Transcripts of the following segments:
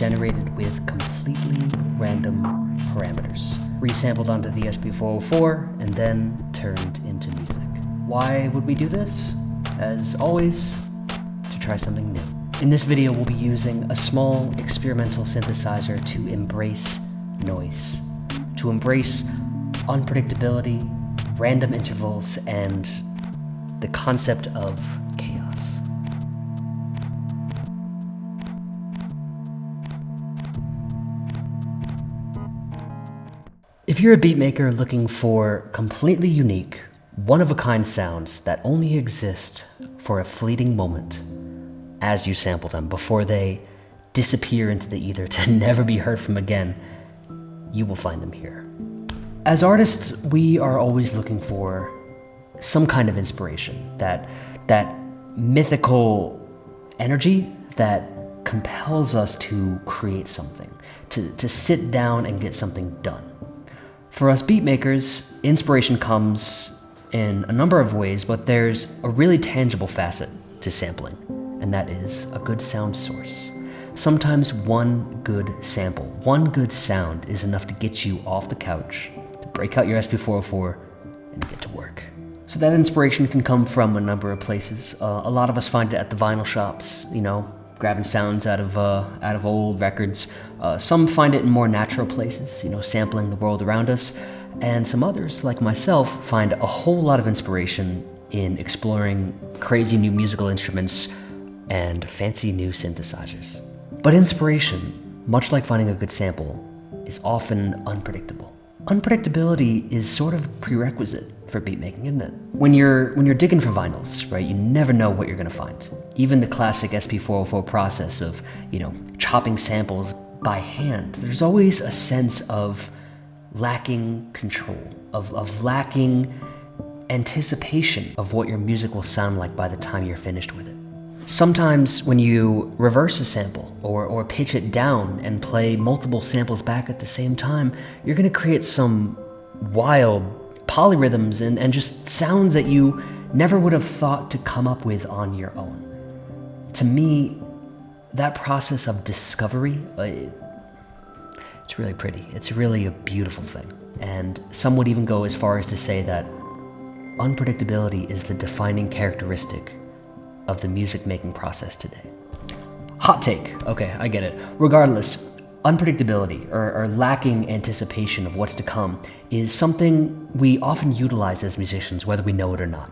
generated with completely random parameters, resampled onto the SP404, and then turned into music. Why would we do this? As always, to try something new. In this video, we'll be using a small experimental synthesizer to embrace noise, to embrace unpredictability, random intervals, and the concept of chaos. If you're a beatmaker looking for completely unique, one-of-a-kind sounds that only exist for a fleeting moment as you sample them before they disappear into the ether to never be heard from again, you will find them here. As artists, we are always looking for some kind of inspiration, that mythical energy that compels us to create something, to sit down and get something done. For us beatmakers, inspiration comes in a number of ways, but there's a really tangible facet to sampling, and that is a good sound source. Sometimes one good sample, one good sound is enough to get you off the couch, to break out your SP404, and get to work. So that inspiration can come from a number of places. A lot of us find it at the vinyl shops, grabbing sounds out of old records. Some find it in more natural places, sampling the world around us. And some others, like myself, find a whole lot of inspiration in exploring crazy new musical instruments and fancy new synthesizers. But inspiration, much like finding a good sample, is often unpredictable. Unpredictability is sort of a prerequisite for beatmaking, isn't it? When you're digging for vinyls, right, you never know what you're gonna find. Even the classic SP404 process of, chopping samples by hand, there's always a sense of lacking control, of lacking anticipation of what your music will sound like by the time you're finished with it. Sometimes when you reverse a sample or pitch it down and play multiple samples back at the same time, you're gonna create some wild polyrhythms and just sounds that you never would have thought to come up with on your own. To me, that process of discovery, it's really pretty. It's really a beautiful thing. And some would even go as far as to say that unpredictability is the defining characteristic of the music making process today. Hot take, okay, I get it. Regardless, unpredictability or lacking anticipation of what's to come is something we often utilize as musicians, whether we know it or not.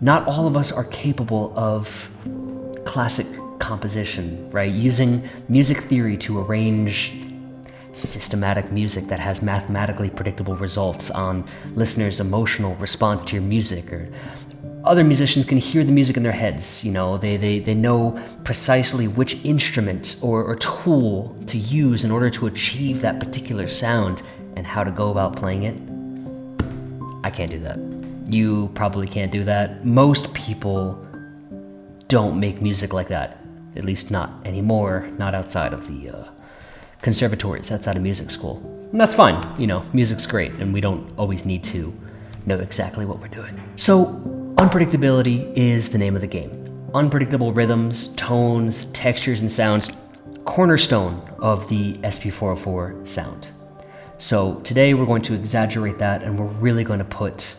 Not all of us are capable of classic composition, right? Using music theory to arrange systematic music that has mathematically predictable results on listeners' emotional response to your music. Or other musicians can hear the music in their heads, they know precisely which instrument or tool to use in order to achieve that particular sound and how to go about playing it. I can't do that. You probably can't do that. Most people don't make music like that, at least not anymore, not outside of the conservatories, outside of music school. And that's fine, music's great, and we don't always need to know exactly what we're doing. So, unpredictability is the name of the game. Unpredictable rhythms, tones, textures, and sounds, cornerstone of the SP404 sound. So today we're going to exaggerate that, and we're really going to put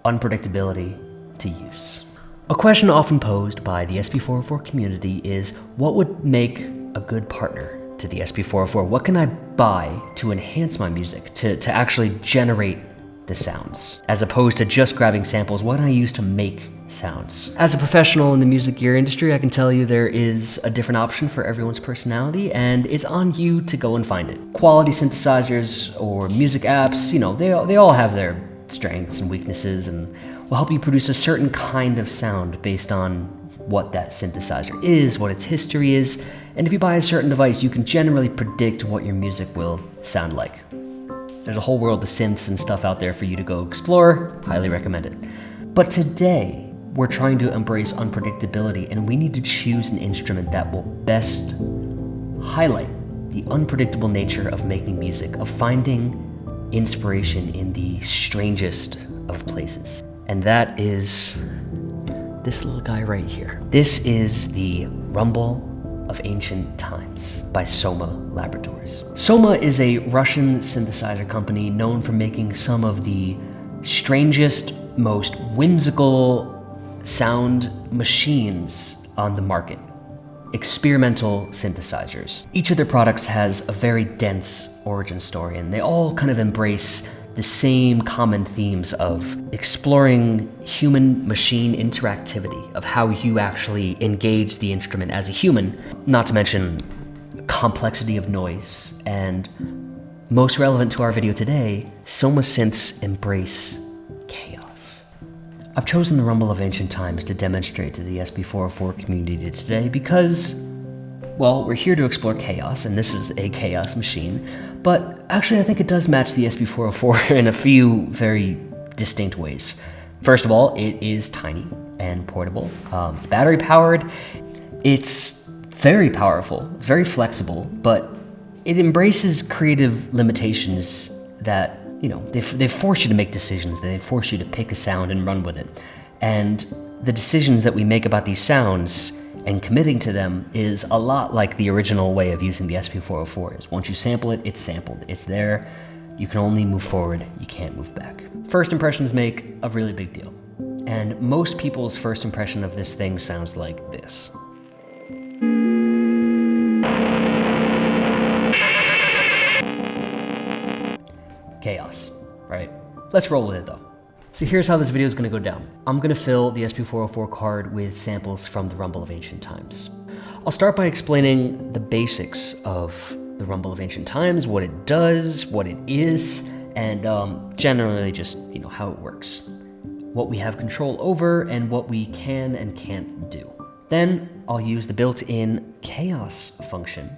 unpredictability to use. A question often posed by the SP404 community is, what would make a good partner to the SP404? What can I buy to enhance my music, to actually generate the sounds? As opposed to just grabbing samples, what can I use to make sounds? As a professional in the music gear industry, I can tell you there is a different option for everyone's personality, and it's on you to go and find it. Quality synthesizers or music apps, they all have their strengths and weaknesses and will help you produce a certain kind of sound based on what that synthesizer is, what its history is, and if you buy a certain device, you can generally predict what your music will sound like. There's a whole world of synths and stuff out there for you to go explore. Highly recommend it. But today, we're trying to embrace unpredictability, and we need to choose an instrument that will best highlight the unpredictable nature of making music, of finding inspiration in the strangest of places. And that is this little guy right here. This is the Rumble of Ancient Times by SOMA Laboratories. SOMA is a Russian synthesizer company known for making some of the strangest, most whimsical sound machines on the market. Experimental synthesizers. Each of their products has a very dense origin story, and they all kind of embrace the same common themes of exploring human-machine interactivity, of how you actually engage the instrument as a human, not to mention complexity of noise, and most relevant to our video today, SOMA synths embrace chaos. I've chosen the Rumble of Ancient Times to demonstrate to the SP404 community today because, well, we're here to explore chaos, and this is a chaos machine, but actually I think it does match the SP404 in a few very distinct ways. First of all, it is tiny and portable. It's battery powered. It's very powerful, very flexible, but it embraces creative limitations that, you know, they force you to make decisions. They force you to pick a sound and run with it. And the decisions that we make about these sounds and committing to them is a lot like the original way of using the SP404 is. Once you sample it, it's sampled. It's there. You can only move forward. You can't move back. First impressions make a really big deal. And most people's first impression of this thing sounds like this. Chaos, right? Let's roll with it though. So here's how this video is going to go down. I'm going to fill the SP404 card with samples from the Rumble of Ancient Times. I'll start by explaining the basics of the Rumble of Ancient Times, what it does, what it is, and generally just, you know, how it works, what we have control over, and what we can and can't do. Then I'll use the built-in chaos function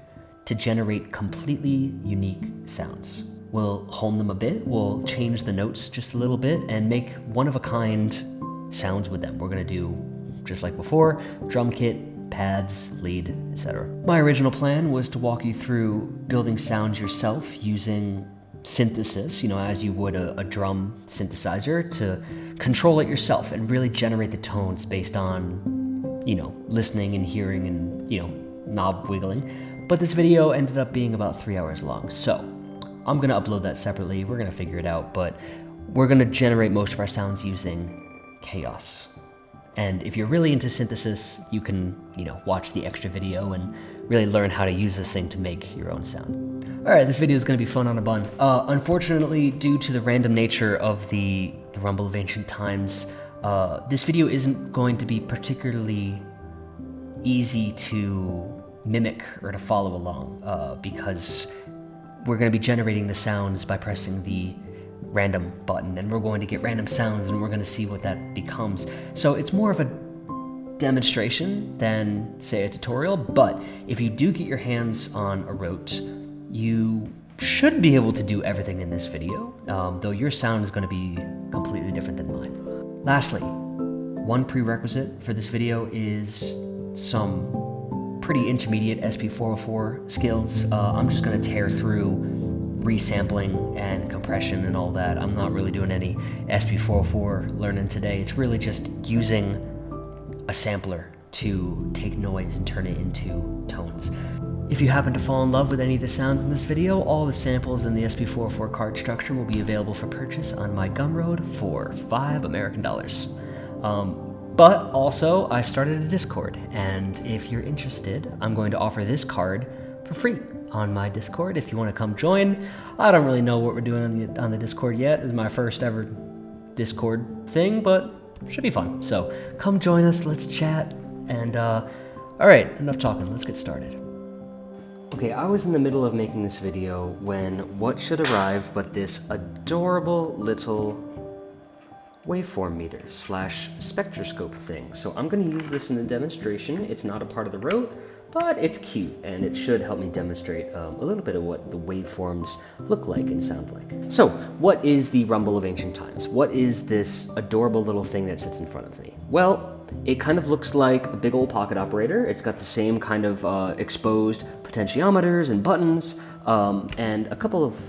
to generate completely unique sounds. We'll hone them a bit, we'll change the notes just a little bit, and make one-of-a-kind sounds with them. We're gonna do, just like before, drum kit, pads, lead, etc. My original plan was to walk you through building sounds yourself using synthesis, you know, as you would a drum synthesizer, to control it yourself and really generate the tones based on, you know, listening and hearing and, you know, knob wiggling. But this video ended up being about 3 hours long, so I'm gonna upload that separately. We're gonna figure it out, but we're gonna generate most of our sounds using chaos. And if you're really into synthesis, you can, you know, watch the extra video and really learn how to use this thing to make your own sound. All right, this video is gonna be fun on a bun. Unfortunately, due to the random nature of the Rumble of Ancient Times, this video isn't going to be particularly easy to mimic or to follow along because we're going to be generating the sounds by pressing the random button, and we're going to get random sounds and we're going to see what that becomes. So it's more of a demonstration than, say, a tutorial, but if you do get your hands on a ROAT, you should be able to do everything in this video, though your sound is going to be completely different than mine. Lastly, one prerequisite for this video is some pretty intermediate SP404 skills. I'm just gonna tear through resampling and compression and all that. I'm not really doing any SP404 learning today. It's really just using a sampler to take noise and turn it into tones. If you happen to fall in love with any of the sounds in this video, all the samples in the SP404 card structure will be available for purchase on my Gumroad for $5 American. But also, I've started a Discord, and if you're interested, I'm going to offer this card for free on my Discord if you want to come join. I don't really know what we're doing on the Discord yet. It's my first ever Discord thing, but it should be fun. So come join us, let's chat, and all right, enough talking, let's get started. Okay, I was in the middle of making this video when what should arrive but this adorable little waveform meter / spectroscope thing. So I'm going to use this in the demonstration. It's not a part of the ROAT, but it's cute and it should help me demonstrate a little bit of what the waveforms look like and sound like. So what is the Rumble of Ancient Times? What is this adorable little thing that sits in front of me? Well, it kind of looks like a big old pocket operator. It's got the same kind of exposed potentiometers and buttons and a couple of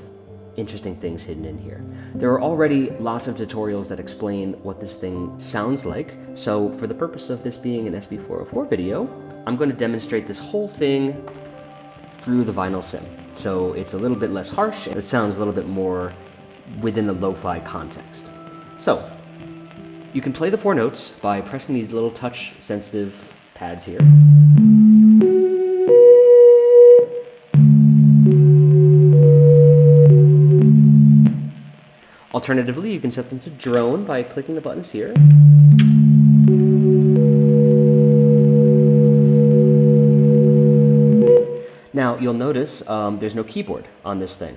interesting things hidden in here. There are already lots of tutorials that explain what this thing sounds like, so for the purpose of this being an SP404 video, I'm going to demonstrate this whole thing through the vinyl sim. So it's a little bit less harsh, and it sounds a little bit more within the lo-fi context. So, you can play the 4 notes by pressing these little touch-sensitive pads here. Alternatively, you can set them to drone by clicking the buttons here. Now, you'll notice there's no keyboard on this thing.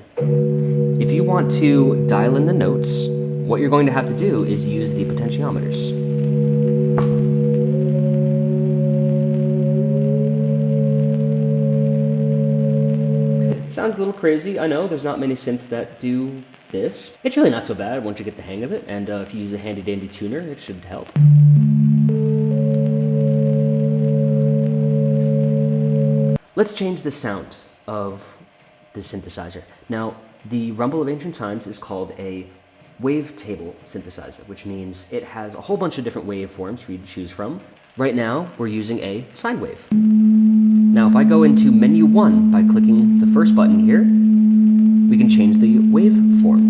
If you want to dial in the notes, what you're going to have to do is use the potentiometers. Sounds a little crazy, I know, there's not many synths that do this. It's really not so bad once you get the hang of it, and if you use a handy-dandy tuner, it should help. Let's change the sound of the synthesizer. Now, the Rumble of Ancient Times is called a wavetable synthesizer, which means it has a whole bunch of different waveforms for you to choose from. Right now, we're using a sine wave. Now, if I go into menu 1 by clicking the first button here, we can change the waveform.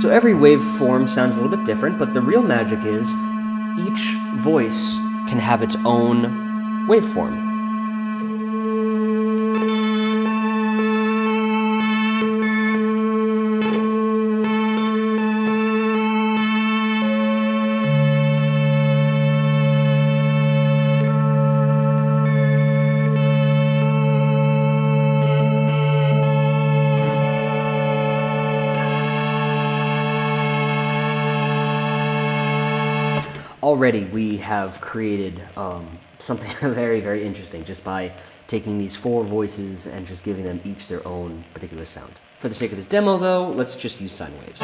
So every waveform sounds a little bit different, but the real magic is each voice can have its own waveform. Already we have created something very, very interesting just by taking these 4 voices and just giving them each their own particular sound. For the sake of this demo though, let's just use sine waves.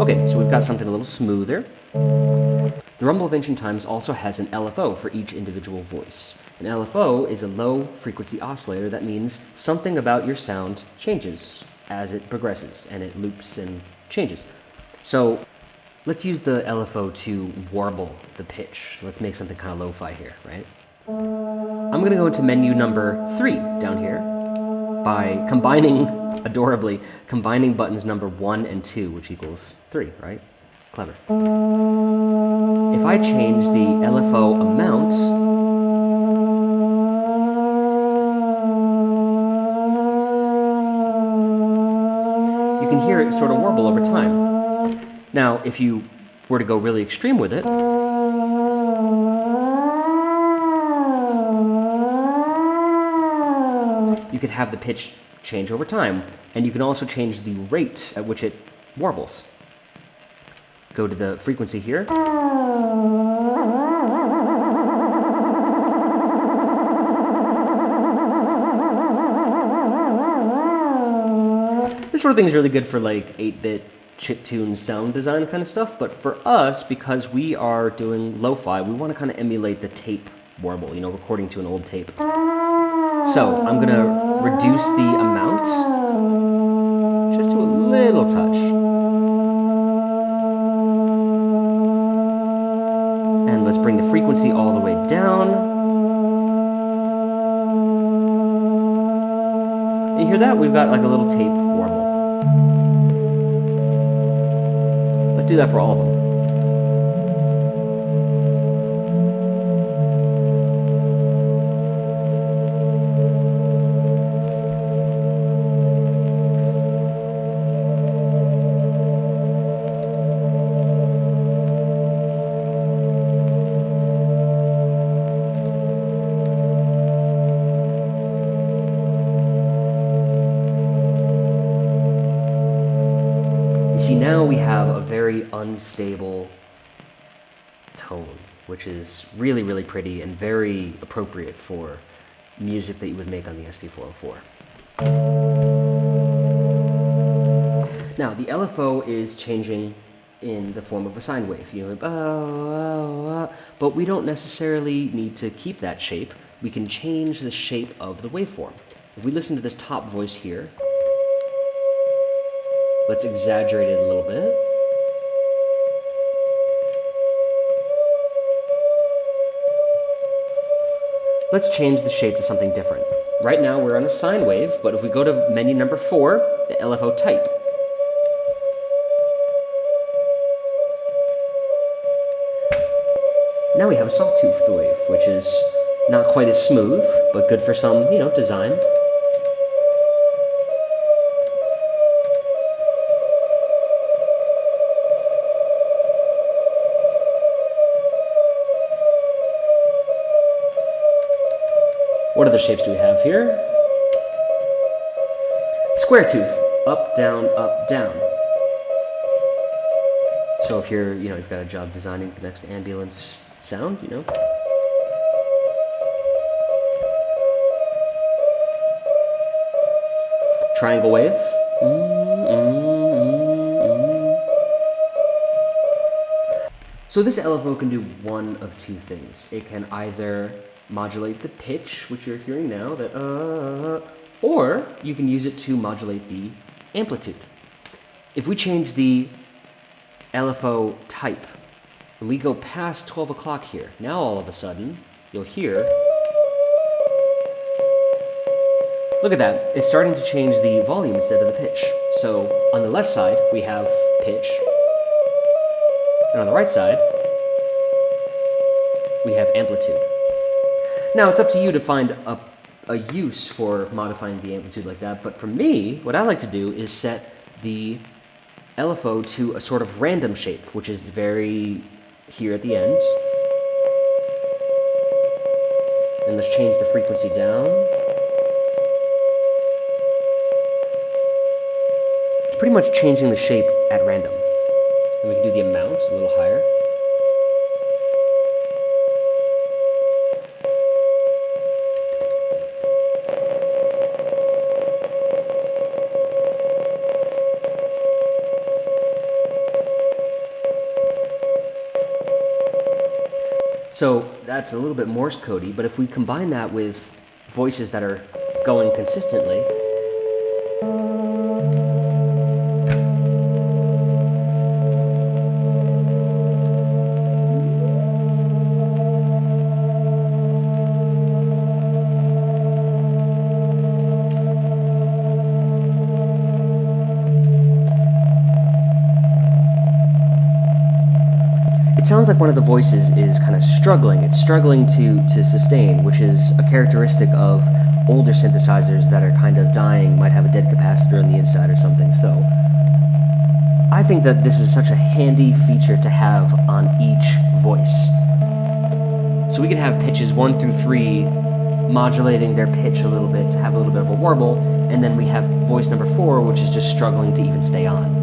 Okay, so we've got something a little smoother. The Rumble of Ancient Times also has an LFO for each individual voice. An LFO is a low frequency oscillator. That means something about your sound changes as it progresses, and it loops and changes. So let's use the LFO to warble the pitch. Let's make something kind of lo-fi here, right? I'm gonna go into menu number 3 down here by combining, adorably, combining buttons number 1 and 2, which equals 3, right? Clever. If I change the LFO amount, you can hear it sort of warble over time. Now, if you were to go really extreme with it, you could have the pitch change over time, and you can also change the rate at which it warbles. Go to the frequency here. This sort of thing is really good for like 8-bit chiptune sound design kind of stuff, but for us, because we are doing lo-fi, we want to kind of emulate the tape warble, you know, recording to an old tape. So I'm going to reduce the amount just to a little touch. And let's bring the frequency all the way down. And you hear that? We've got like a little tape warble. Let's do that for all of them. See, now we have a very unstable tone, which is really, really pretty and very appropriate for music that you would make on the SP404. Now, the LFO is changing in the form of a sine wave. You know, but we don't necessarily need to keep that shape. We can change the shape of the waveform. If we listen to this top voice here, let's exaggerate it a little bit. Let's change the shape to something different. Right now we're on a sine wave, but if we go to menu number 4, the LFO type. Now we have a sawtooth wave, which is not quite as smooth, but good for some, you know, design. What other shapes do we have here? Square tooth, up, down, up, down. So if you're, you know, you've got a job designing the next ambulance sound, you know. Triangle wave. So this LFO can do one of two things. It can either modulate the pitch, which you're hearing now, that or you can use it to modulate the amplitude. If we change the LFO type, and we go past 12 o'clock here, now all of a sudden, you'll hear, look at that, it's starting to change the volume instead of the pitch. So on the left side, we have pitch, and on the right side, we have amplitude. Now, it's up to you to find a use for modifying the amplitude like that, but for me, what I like to do is set the LFO to a sort of random shape, which is very here at the end. And let's change the frequency down. It's pretty much changing the shape at random. And we can do the amounts a little higher. So that's a little bit Morse codey, but if we combine that with voices that are going consistently, it sounds like one of the voices is kind of struggling. It's struggling to sustain, which is a characteristic of older synthesizers that are kind of dying, might have a dead capacitor on the inside or something. So I think that this is such a handy feature to have on each voice. So we could have pitches 1 through 3 modulating their pitch a little bit to have a little bit of a warble, and then we have voice number 4, which is just struggling to even stay on.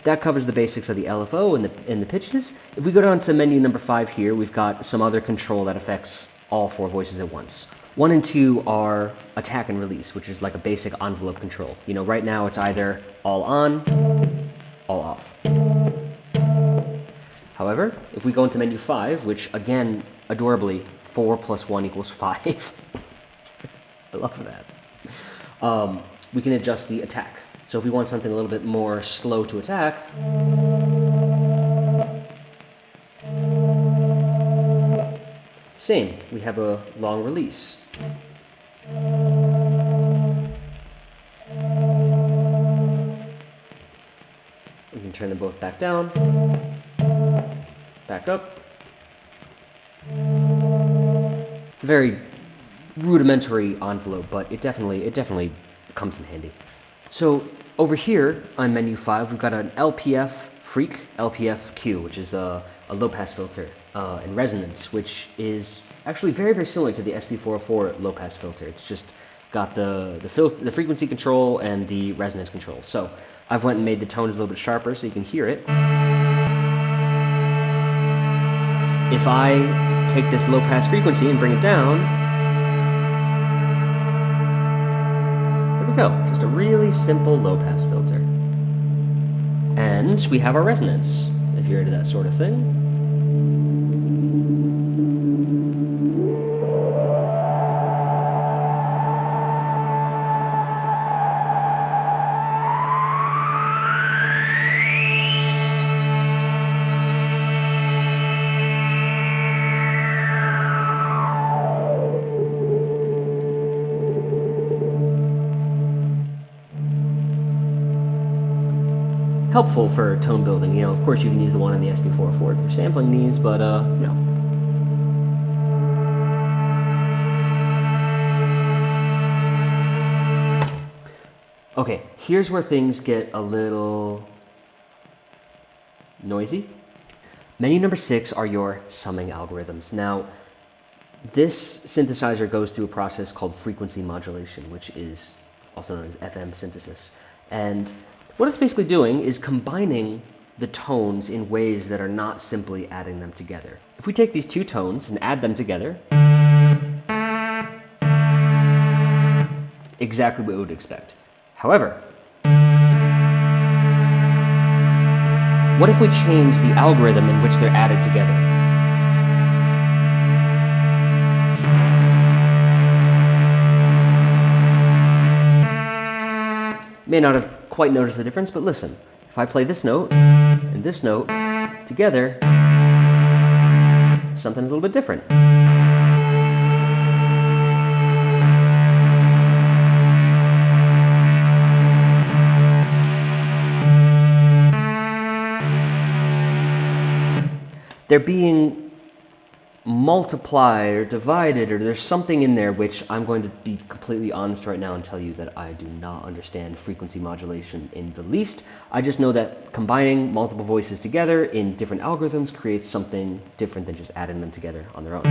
That covers the basics of the LFO and the pitches. If we go down to menu number 5 here, we've got some other control that affects all 4 voices at once. 1 and 2 are attack and release, which is like a basic envelope control. You know, right now it's either all on, all off. However, if we go into menu 5, which again, adorably, 4 plus 1 equals 5. I love that. We can adjust the attack. So if we want something a little bit more slow to attack, same, we have a long release. We can turn them both back down, back up. It's a very rudimentary envelope, but it definitely comes in handy. So over here on menu 5, we've got an LPF Freak, LPF-Q, which is a low-pass filter in resonance, which is actually very, very similar to the SP404 low-pass filter. It's just got the frequency control and the resonance control. So I've went and made the tones a little bit sharper so you can hear it. If I take this low pass frequency and bring it down, there we go. Just a really simple low pass filter. And we have our resonance, if you're into that sort of thing. Helpful for tone building, you know. Of course, you can use the one on the SP404 if you're sampling these, but you know. Okay, here's where things get a little noisy. Menu number 6 are your summing algorithms. Now, this synthesizer goes through a process called frequency modulation, which is also known as FM synthesis. And what it's basically doing is combining the tones in ways that are not simply adding them together. If we take these two tones and add them together, exactly what we would expect. However, what if we change the algorithm in which they're added together? May not have quite noticed the difference, but listen. If I play this note and this note together, something's a little bit different. They're being multiplied or divided, or there's something in there which I'm going to be completely honest right now and tell you that I do not understand frequency modulation in the least. I just know that combining multiple voices together in different algorithms creates something different than just adding them together on their own.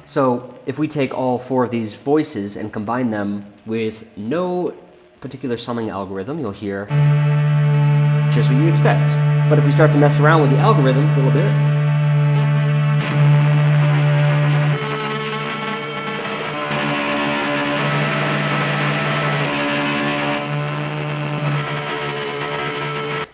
So if we take all 4 of these voices and combine them with no particular summing algorithm, you'll hear just what you expect. But if we start to mess around with the algorithms a little bit,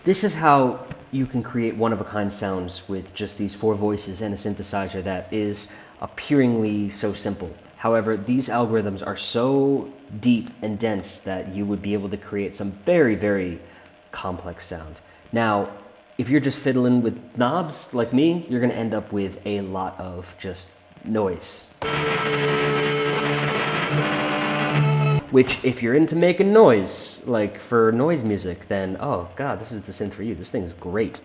this is how you can create one-of-a-kind sounds with just these 4 voices and a synthesizer that is appearingly so simple. However, these algorithms are so deep and dense that you would be able to create some very, very complex sound. Now, if you're just fiddling with knobs like me, you're going to end up with a lot of just noise. Which, if you're into making noise, like for noise music, then, oh god, this is the synth for you. This thing is great.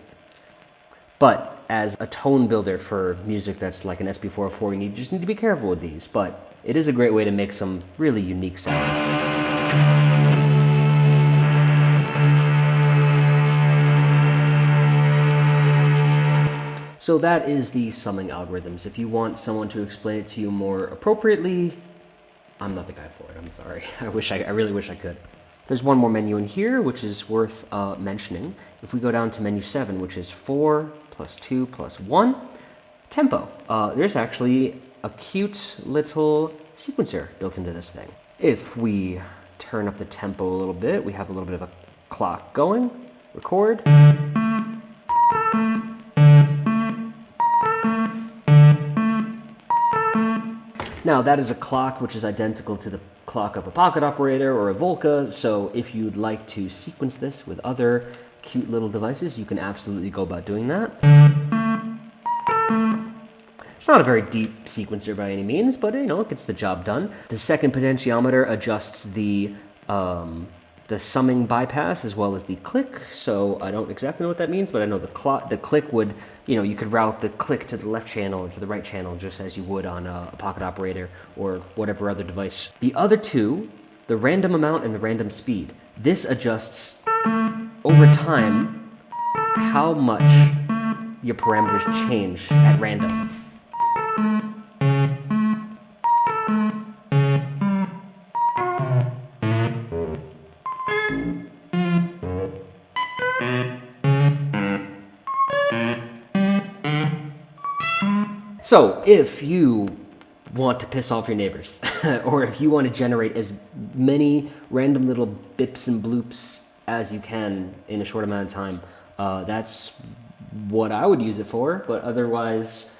But as a tone builder for music that's like an SP404, you just need to be careful with these. But it is a great way to make some really unique sounds. So that is the summing algorithms. If you want someone to explain it to you more appropriately, I'm not the guy for it, I'm sorry. I really wish I could. There's one more menu in here, which is worth mentioning. If we go down to menu 7, which is 4 + 2 + 1, tempo. There's actually a cute little sequencer built into this thing. If we turn up the tempo a little bit, we have a little bit of a clock going. Record. Now that is a clock which is identical to the clock of a pocket operator or a Volca, so if you'd like to sequence this with other cute little devices, you can absolutely go about doing that. It's not a very deep sequencer by any means, but you know, it gets the job done. The second potentiometer adjusts the summing bypass as well as the click, so I don't exactly know what that means, but I know the click would, you know, you could route the click to the left channel or to the right channel just as you would on a pocket operator or whatever other device. The other two the random amount and the random speed. This adjusts over time how much your parameters change at random. So if you want to piss off your neighbors, or if you want to generate as many random little bips and bloops as you can in a short amount of time, that's what I would use it for, but otherwise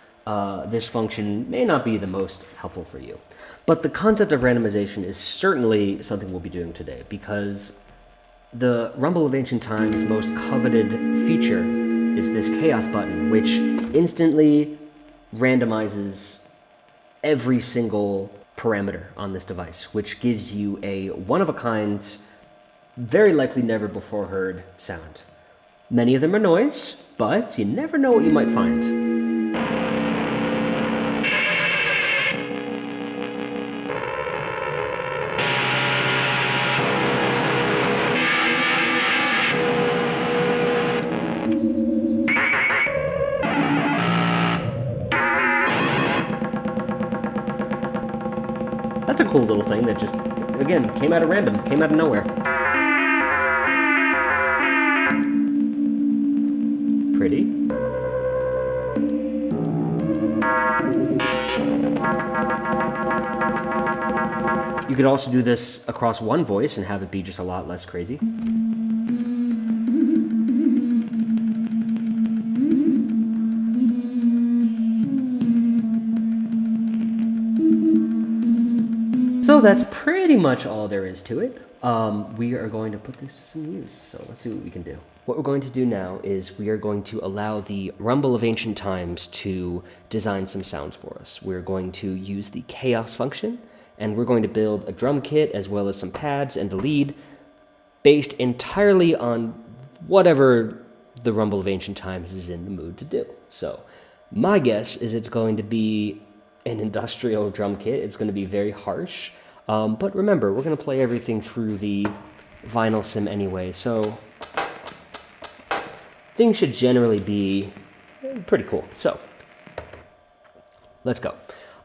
this function may not be the most helpful for you. But the concept of randomization is certainly something we'll be doing today, because the Rumble of Ancient Time's most coveted feature is this chaos button, which instantly randomizes every single parameter on this device, which gives you a one-of-a-kind, very likely never before heard sound. Many of them are noise, but you never know what you might find. That's a cool little thing that just, again, came out of random, came out of nowhere. Pretty. You could also do this across one voice and have it be just a lot less crazy. So that's pretty much all there is to it. We are going to put this to some use, so let's see what we can do. What we're going to do now is we are going to allow the Rumble of Ancient Times to design some sounds for us. We're going to use the chaos function, and we're going to build a drum kit as well as some pads and a lead based entirely on whatever the Rumble of Ancient Times is in the mood to do. So my guess is it's going to be an industrial drum kit. It's going to be very harsh. But remember, we're going to play everything through the vinyl sim anyway, so things should generally be pretty cool. So let's go.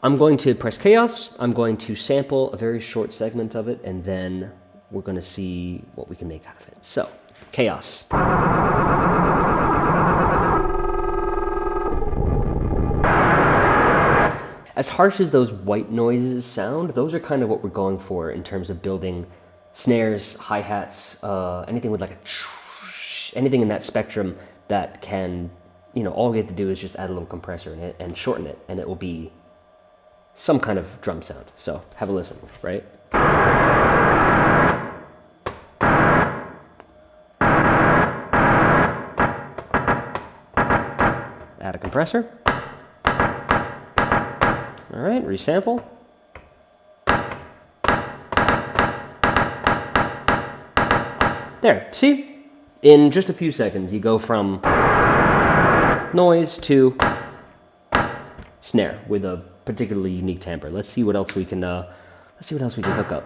I'm going to press chaos. I'm going to sample a very short segment of it, and then we're going to see what we can make out of it. So chaos. As harsh as those white noises sound, those are kind of what we're going for in terms of building snares, hi-hats, anything with like anything in that spectrum that can, all we have to do is just add a little compressor in it and shorten it, and it will be some kind of drum sound. So have a listen, right? Add a compressor. All right, resample. There, see? In just a few seconds, you go from noise to snare with a particularly unique timbre. Let's see what else we can. Hook up.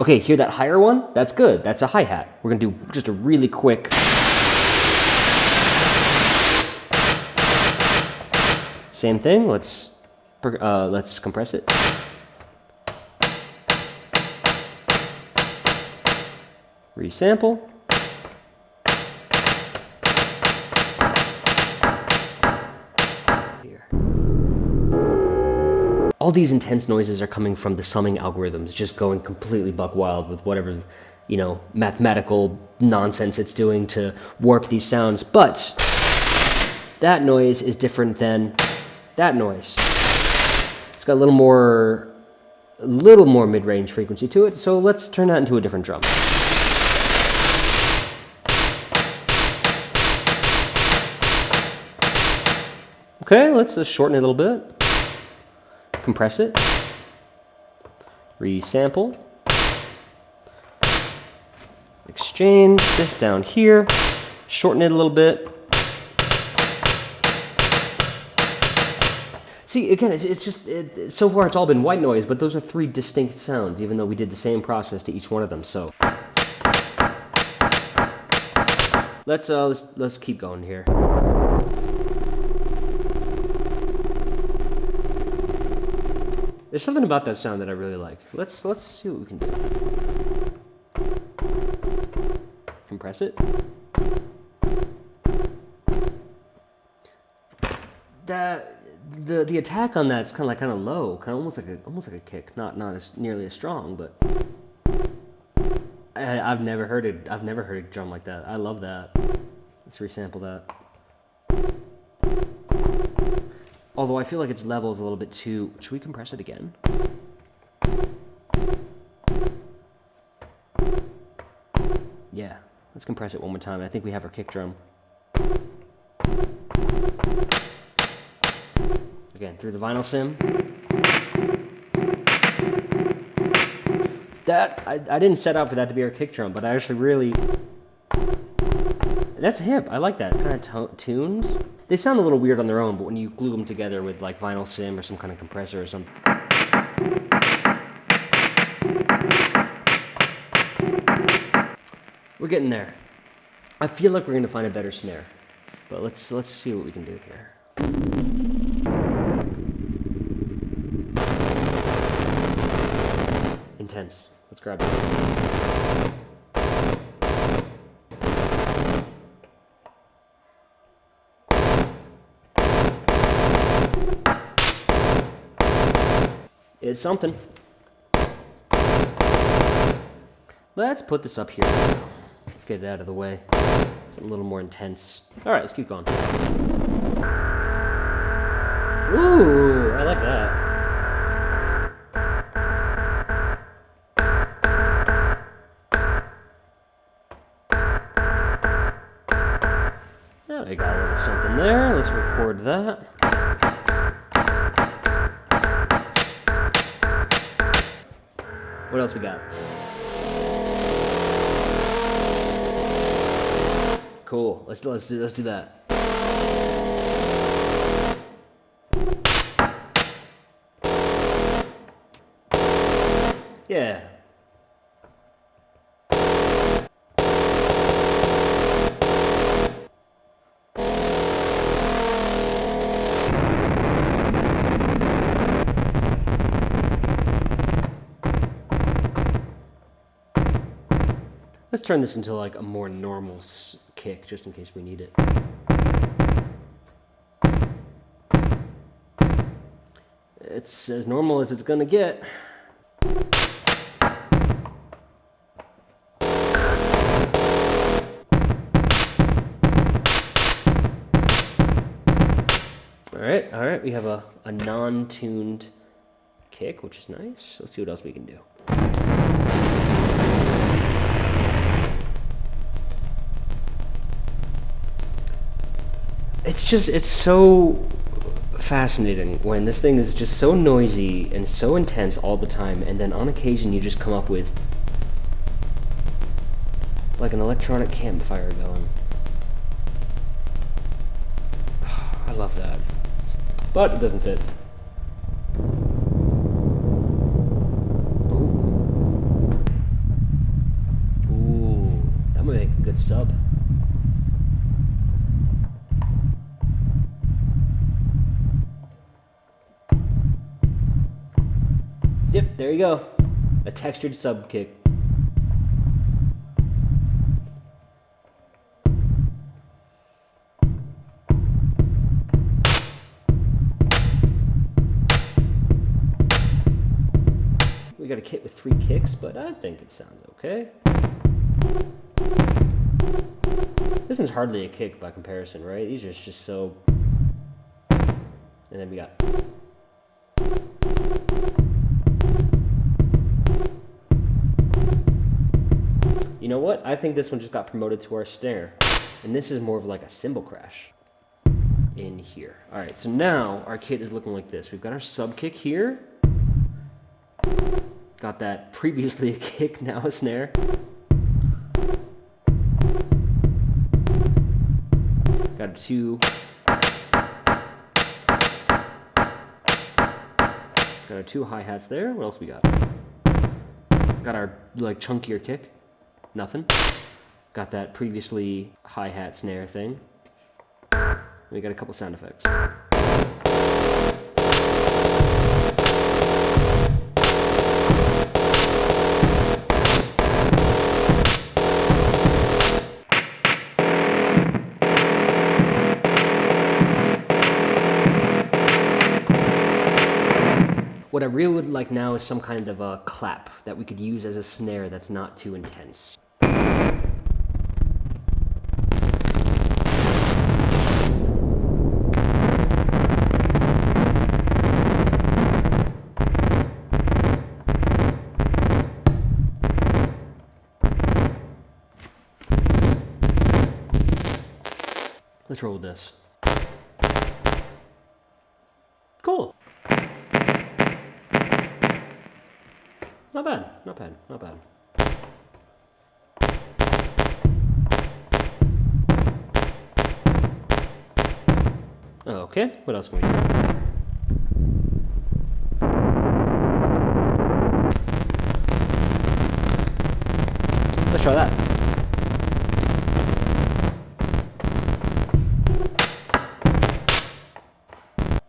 Okay, hear that higher one? That's good. That's a hi-hat. We're gonna do just a really quick. Same thing, let's compress it. Resample. Here. All these intense noises are coming from the summing algorithms, just going completely buck wild with whatever, mathematical nonsense it's doing to warp these sounds. But that noise is different than that noise. It's got a little more mid-range frequency to it, so let's turn that into a different drum. Okay, let's just shorten it a little bit. Compress it. Resample. Exchange this down here. Shorten it a little bit. See, again, it's just, so far it's all been white noise, but those are 3 distinct sounds, even though we did the same process to each one of them, so. Let's keep going here. There's something about that sound that I really like. Let's see what we can do. Compress it. The attack on that's kind of low, almost like a kick, not as nearly as strong, but I've never heard a drum like that. I love that. Let's resample that. Although I feel like its level is a little bit too. Should we compress it again? Yeah, let's compress it one more time. I think we have our kick drum. Again, through the vinyl sim. That, I didn't set out for that to be our kick drum, but I actually really... That's hip. I like that. Kind of tuned. They sound a little weird on their own, but when you glue them together with like vinyl sim or some kind of compressor or something... We're getting there. I feel like we're going to find a better snare. But let's see what we can do here. Intense. Let's grab it. It's something. Let's put this up here. Get it out of the way. Something a little more intense. All right, let's keep going. Ooh, I like that. I got a little something there. Let's record that. What else we got? Cool. Let's do that. Yeah. Let's turn this into like a more normal kick, just in case we need it. It's as normal as it's gonna get. All right, we have a non-tuned kick, which is nice. Let's see what else we can do. It's so fascinating when this thing is just so noisy and so intense all the time, and then on occasion you just come up with like an electronic campfire going. I love that. But it doesn't fit. Ooh, that might make a good sub. Yep, there you go. A textured sub kick. We got a kit with 3 kicks, but I think it sounds okay. This one's hardly a kick by comparison, right? These are just so... And then we got... You know what? I think this one just got promoted to our snare. And this is more of like a cymbal crash in here. All right, so now our kit is looking like this. We've got our sub kick here. Got that previously a kick, now a snare. Got 2. Got our 2 hi-hats there. What else we got? Got our like chunkier kick. Nothing. Got that previously hi-hat snare thing. We got a couple sound effects. What I really would like now is some kind of a clap that we could use as a snare that's not too intense. Let's roll with this. Cool. Not bad, not bad, not bad. Okay, what else can we do? Let's try that.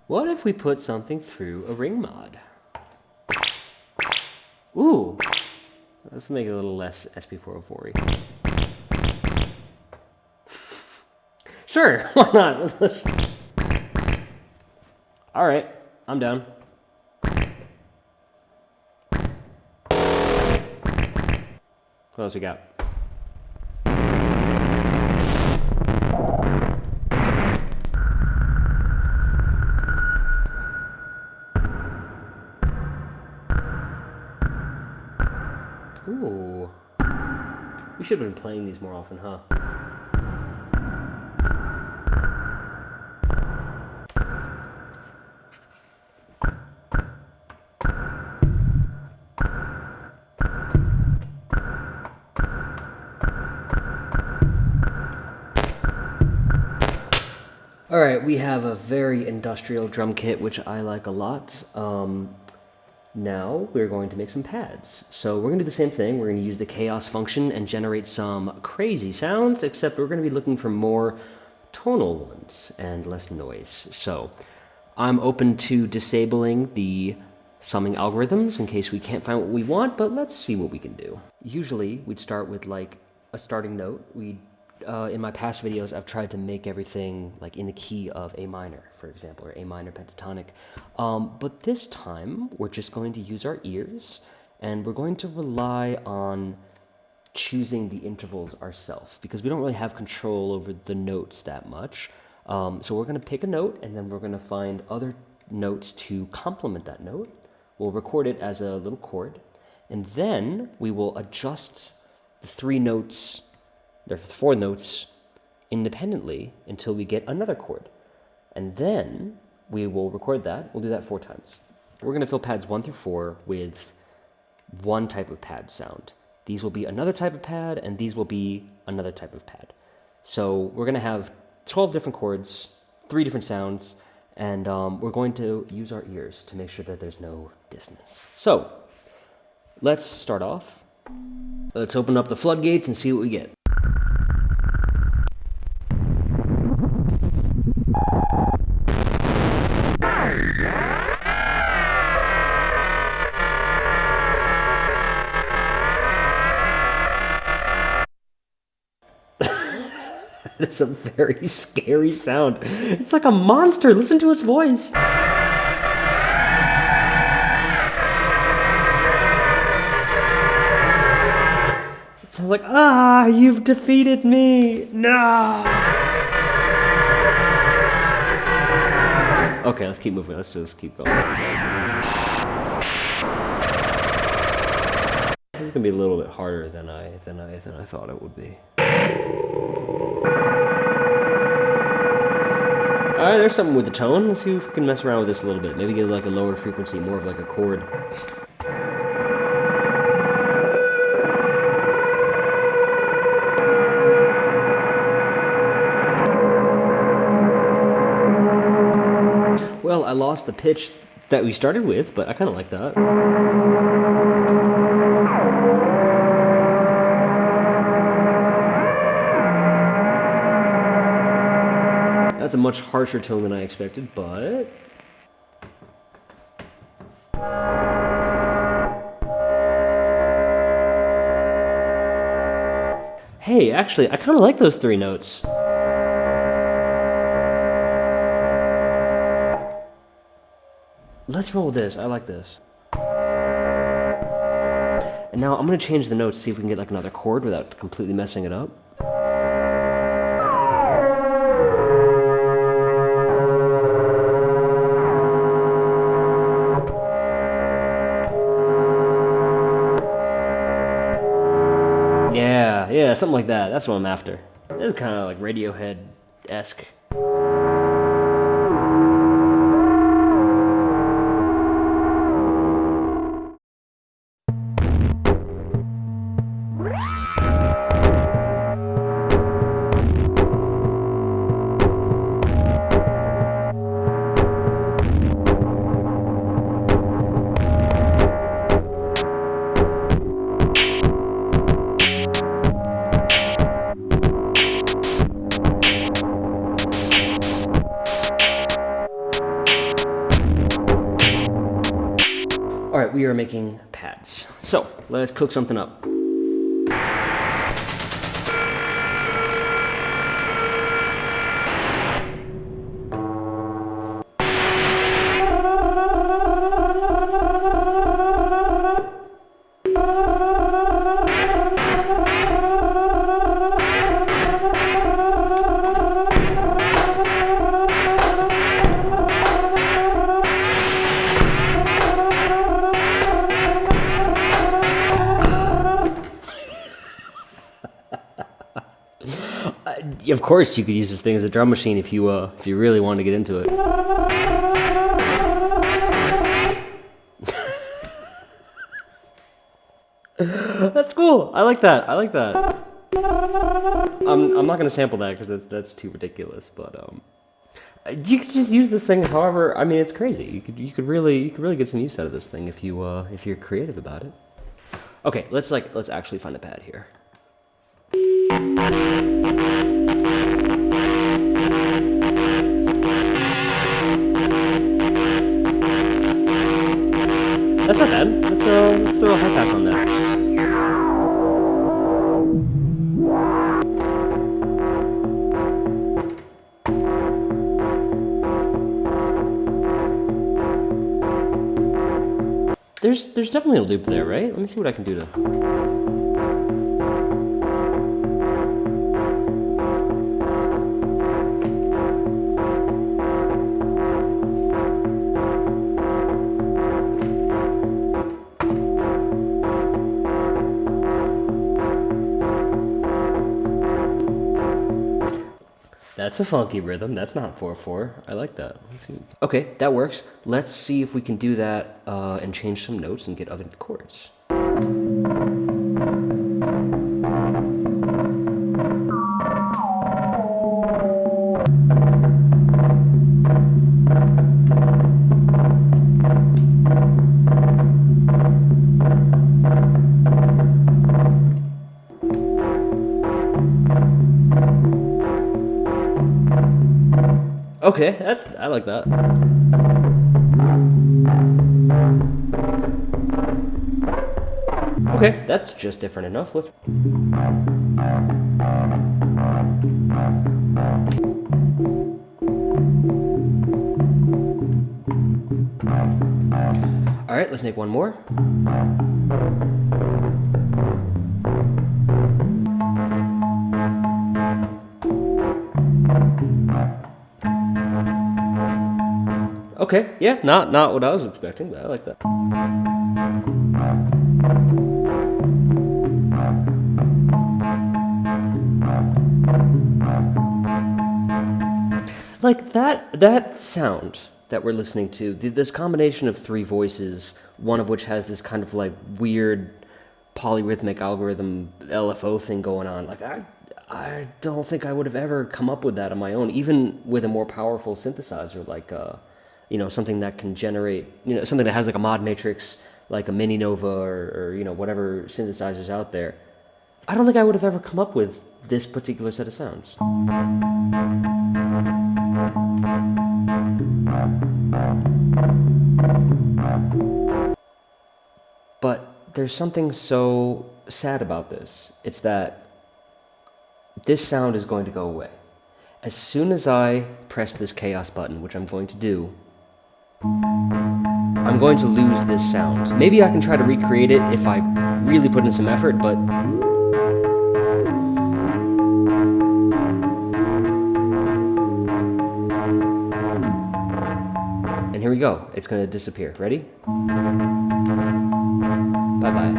What if we put something through a ring mod? Ooh, let's make it a little less SP404-y. Sure, why not? Let's... All right, I'm down. What else we got? Ooh. We should have been playing these more often, huh? All right, we have a very industrial drum kit, which I like a lot. Now we're going to make some pads. So we're gonna do the same thing. We're gonna use the chaos function and generate some crazy sounds, except we're gonna be looking for more tonal ones and less noise. So I'm open to disabling the summing algorithms in case we can't find what we want, but let's see what we can do. Usually we'd start with like a starting note. In my past videos, I've tried to make everything like in the key of A minor, for example, or A minor pentatonic. But this time, we're just going to use our ears, and we're going to rely on choosing the intervals ourselves, because we don't really have control over the notes that much. So we're going to pick a note, and then we're going to find other notes to complement that note. We'll record it as a little chord, and then we will adjust the 4 notes independently until we get another chord. And then we will record that. We'll do that 4 times. We're going to fill pads 1 through 4 with one type of pad sound. These will be another type of pad, and these will be another type of pad. So we're going to have 12 different chords, 3 different sounds, and we're going to use our ears to make sure that there's no dissonance. So let's start off. Let's open up the floodgates and see what we get. It's a very scary sound. It's like a monster. Listen to its voice. It sounds like, you've defeated me. No. Okay, let's keep moving. Let's just keep going. This is gonna be a little bit harder than I thought it would be. All right, there's something with the tone. Let's see if we can mess around with this a little bit. Maybe get like a lower frequency, more of like a chord. Well, I lost the pitch that we started with, but I kind of like that. That's a much harsher tone than I expected, but... Hey, actually, I kind of like those 3 notes. Let's roll with this. I like this. And now I'm going to change the notes, see if we can get like another chord without completely messing it up. Yeah, something like that. That's what I'm after. This is kind of like Radiohead-esque. All right, we are making pads. So let's cook something up. Of course, you could use this thing as a drum machine if you really wanted to get into it. That's cool. I like that. I like that. I'm not gonna sample that because that's too ridiculous. But you could just use this thing. However, I mean, it's crazy. You could really get some use out of this thing if you're creative about it. Okay, let's actually find a pad here. That's not bad. Let's throw a high pass on that. There's definitely a loop there, right? Let me see what I can do to... That's a funky rhythm. That's not 4/4. I like that. Let's see. Okay, that works. Let's see if we can do that and change some notes and get other chords. Okay, I like that. Okay, that's just different enough. Let's... All right, let's make one more. Okay, yeah, not what I was expecting, but I like that. Like that sound that we're listening to, this combination of 3 voices, one of which has this kind of like weird polyrhythmic algorithm LFO thing going on. Like I don't think I would have ever come up with that on my own, even with a more powerful synthesizer like something that can generate, something that has like a mod matrix, like a Mini Nova or whatever synthesizers out there, I don't think I would have ever come up with this particular set of sounds. But there's something so sad about this. It's that this sound is going to go away. As soon as I press this chaos button, which I'm going to do, I'm going to lose this sound. Maybe I can try to recreate it if I really put in some effort, but and here we go. It's going to disappear. Ready? Bye-bye.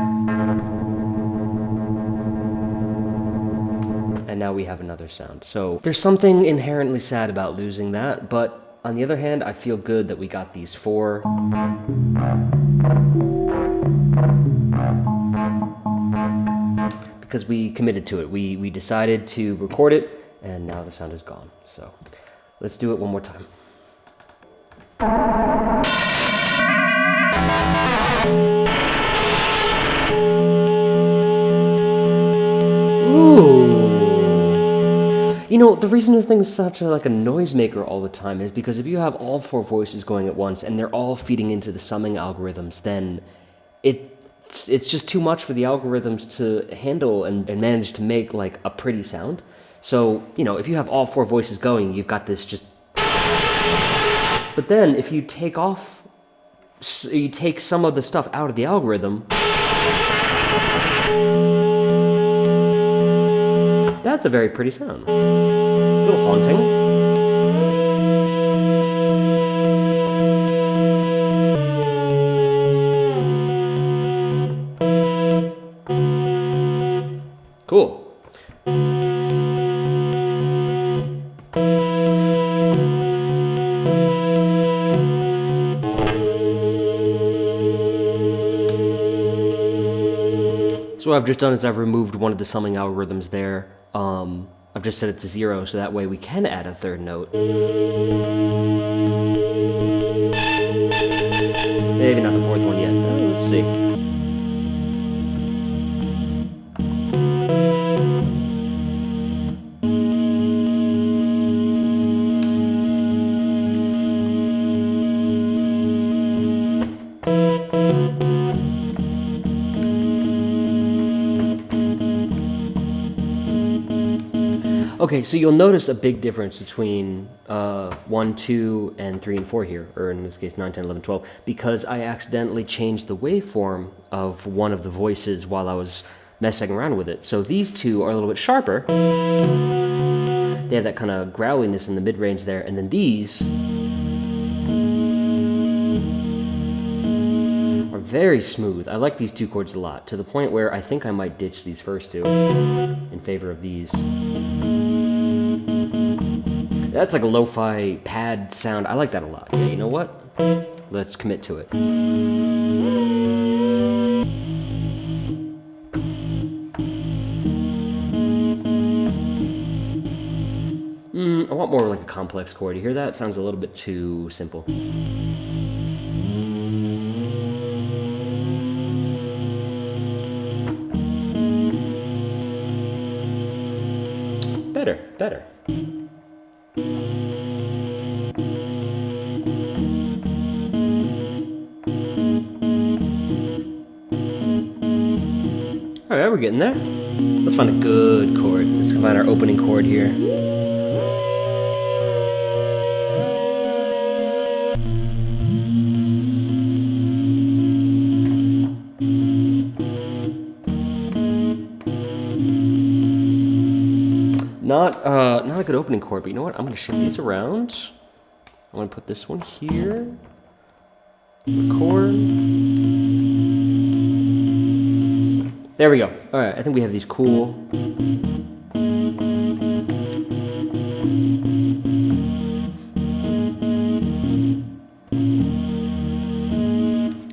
And now we have another sound. So there's something inherently sad about losing that, but on the other hand, I feel good that we got these 4. Because we committed to it. We decided to record it, and now the sound is gone. So let's do it one more time. The reason this thing is such a noisemaker all the time is because if you have all 4 voices going at once and they're all feeding into the summing algorithms, then it's just too much for the algorithms to handle and manage to make like a pretty sound. So, if you have all 4 voices going, you've got this just... But then if you take some of the stuff out of the algorithm, that's a very pretty sound. A little haunting. Cool. So what I've just done is I've removed one of the summing algorithms there. I've just set it to 0, so that way we can add a 3rd note. Maybe not the 4th one yet. Let's see. Okay, so you'll notice a big difference between 1, 2, and 3 and 4 here, or in this case 9, 10, 11, 12, because I accidentally changed the waveform of one of the voices while I was messing around with it. So these 2 are a little bit sharper. They have that kind of growliness in the mid-range there, and then these are very smooth. I like these 2 chords a lot, to the point where I think I might ditch these first 2 in favor of these. That's like a lo-fi pad sound. I like that a lot. Yeah, you know what? Let's commit to it. I want more like a complex chord. You hear that? It sounds a little bit too simple. Better. Alright, we're getting there. Let's find a good chord. Let's find our opening chord here. Not a good opening chord, but you know what? I'm gonna shift these around. I'm gonna put this one here. Record. There we go. All right, I think we have these cool.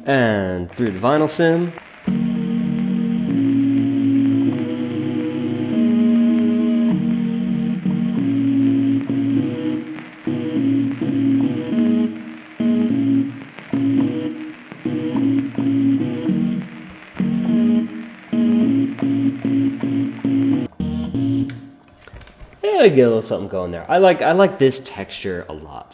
And through the vinyl sim. yeah, get a little something going there. I like this texture a lot.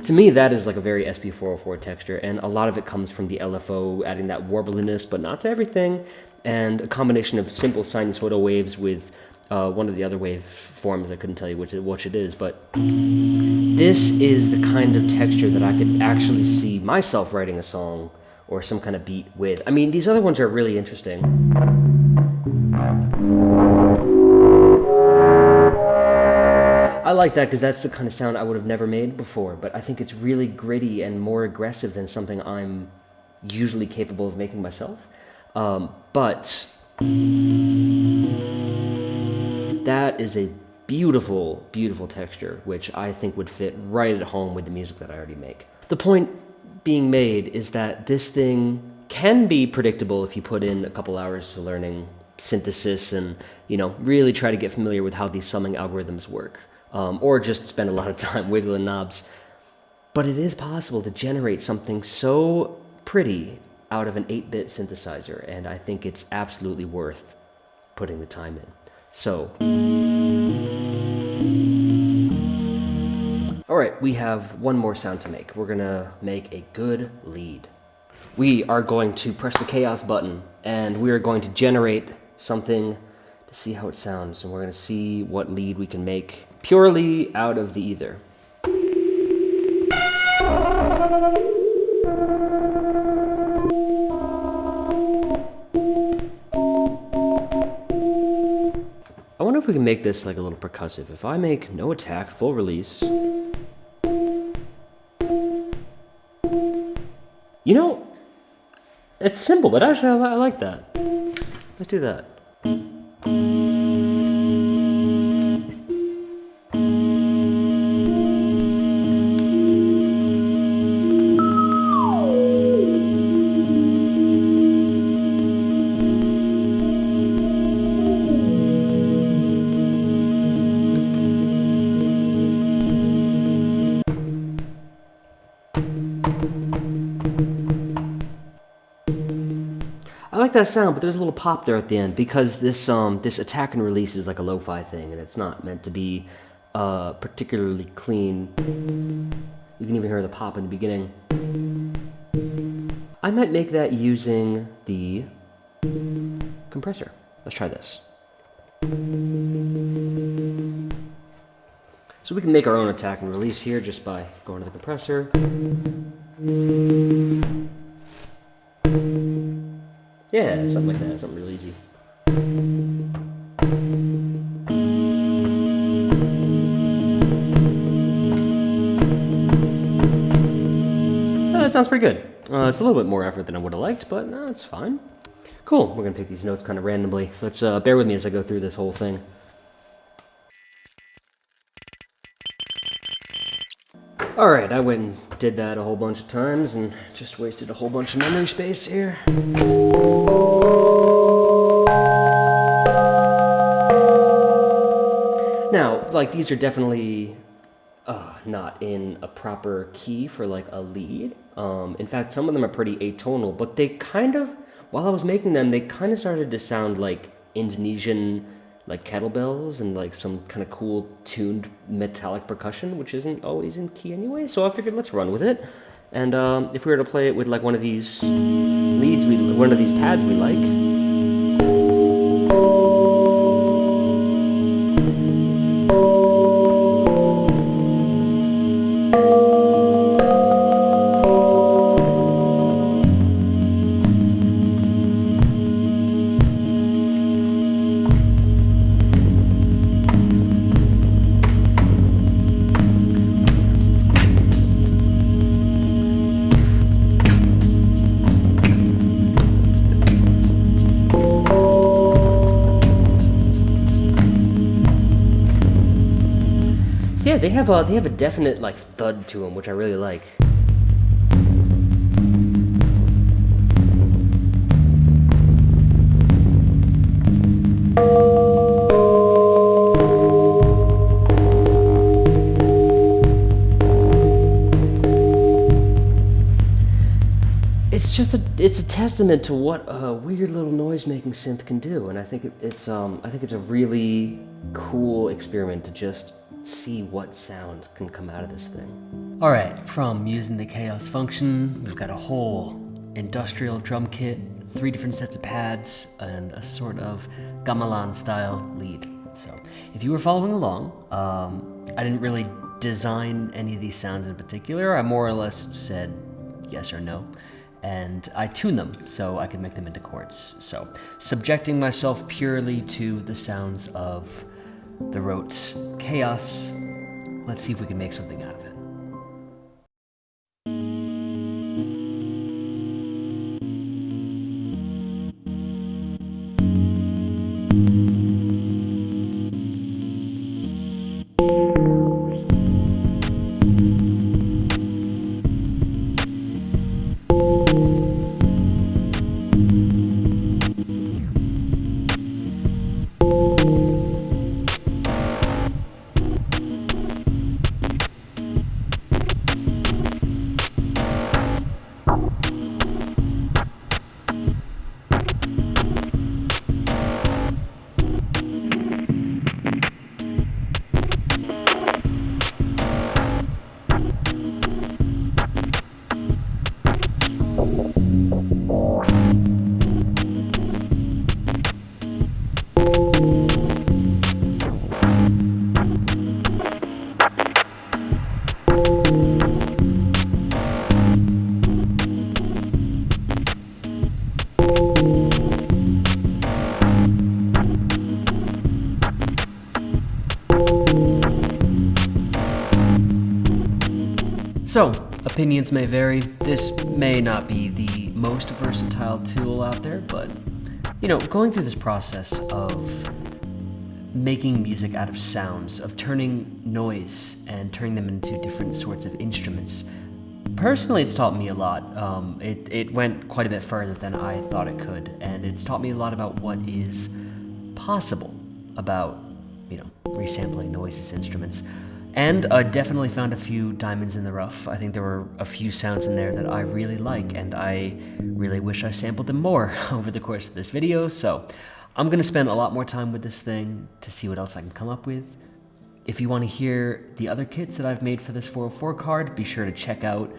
To me, that is like a very SP404 texture, and a lot of it comes from the LFO adding that warbliness, but not to everything, and a combination of simple sinusoidal waves with one of the other wave forms. I couldn't tell you which it is, but this is the kind of texture that I could actually see myself writing a song or some kind of beat with. I mean, these other ones are really interesting. I like that because that's the kind of sound I would have never made before, but I think it's really gritty and more aggressive than something I'm usually capable of making myself. But that is a beautiful, beautiful texture, which I think would fit right at home with the music that I already make. The point being made is that this thing can be predictable if you put in a couple hours to learning synthesis and, really try to get familiar with how these summing algorithms work. Or just spend a lot of time wiggling knobs. But it is possible to generate something so pretty out of an 8-bit synthesizer, and I think it's absolutely worth putting the time in. So, alright, we have one more sound to make. We're gonna make a good lead. We are going to press the chaos button, and we are going to generate something to see how it sounds, and we're gonna see what lead we can make purely out of the ether. I wonder if we can make this like a little percussive. If I make no attack, full release. It's simple, but actually I like that. Let's do that. I like that sound, but there's a little pop there at the end because this attack and release is like a lo-fi thing, and it's not meant to be particularly clean. You can even hear the pop in the beginning. I might make that using the compressor. Let's try this. So we can make our own attack and release here just by going to the compressor. Yeah, something like that, something real easy. That sounds pretty good. It's a little bit more effort than I would have liked, but it's fine. Cool, we're gonna pick these notes kind of randomly. Let's bear with me as I go through this whole thing. Alright, I went and did that a whole bunch of times and just wasted a whole bunch of memory space here. Now, like, these are definitely not in a proper key for like a lead. In fact, some of them are pretty atonal, but they kind of, while I was making them, they kind of started to sound like Indonesian like kettlebells and like some kind of cool tuned metallic percussion, which isn't always in key anyway. So I figured let's run with it. And if we were to play it with like one of these leads, one of these pads we like. Yeah, they have a definite like thud to them, which I really like. it's a testament to what a weird little noise-making synth can do, and I think it's a really cool experiment to just see what sounds can come out of this thing. All right, from using the chaos function, we've got a whole industrial drum kit, 3 different sets of pads, and a sort of gamelan-style lead. So, if you were following along, I didn't really design any of these sounds in particular. I more or less said yes or no, and I tuned them so I could make them into chords. So, subjecting myself purely to the sounds of the ROAT's chaos, let's see if we can make something out of it. So, opinions may vary. This may not be the most versatile tool out there, but, going through this process of making music out of sounds, of turning noise and turning them into different sorts of instruments, personally, it's taught me a lot. It went quite a bit further than I thought it could, and it's taught me a lot about what is possible about, resampling noise as instruments. And I definitely found a few diamonds in the rough. I think there were a few sounds in there that I really like, and I really wish I sampled them more over the course of this video, so I'm gonna spend a lot more time with this thing to see what else I can come up with. If you want to hear the other kits that I've made for this 404 card, be sure to check out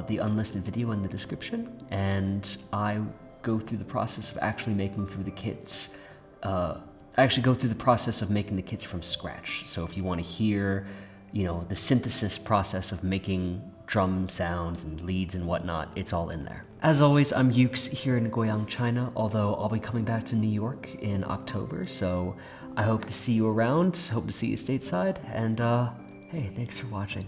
the Unlisted video in the description, and I go through the process of actually making through the kits. I actually go through the process of making the kits from scratch, so if you want to hear the synthesis process of making drum sounds and leads and whatnot, it's all in there. As always, I'm Ukes here in Goyang, China, although I'll be coming back to New York in October, so I hope to see you around, hope to see you stateside, and hey, thanks for watching.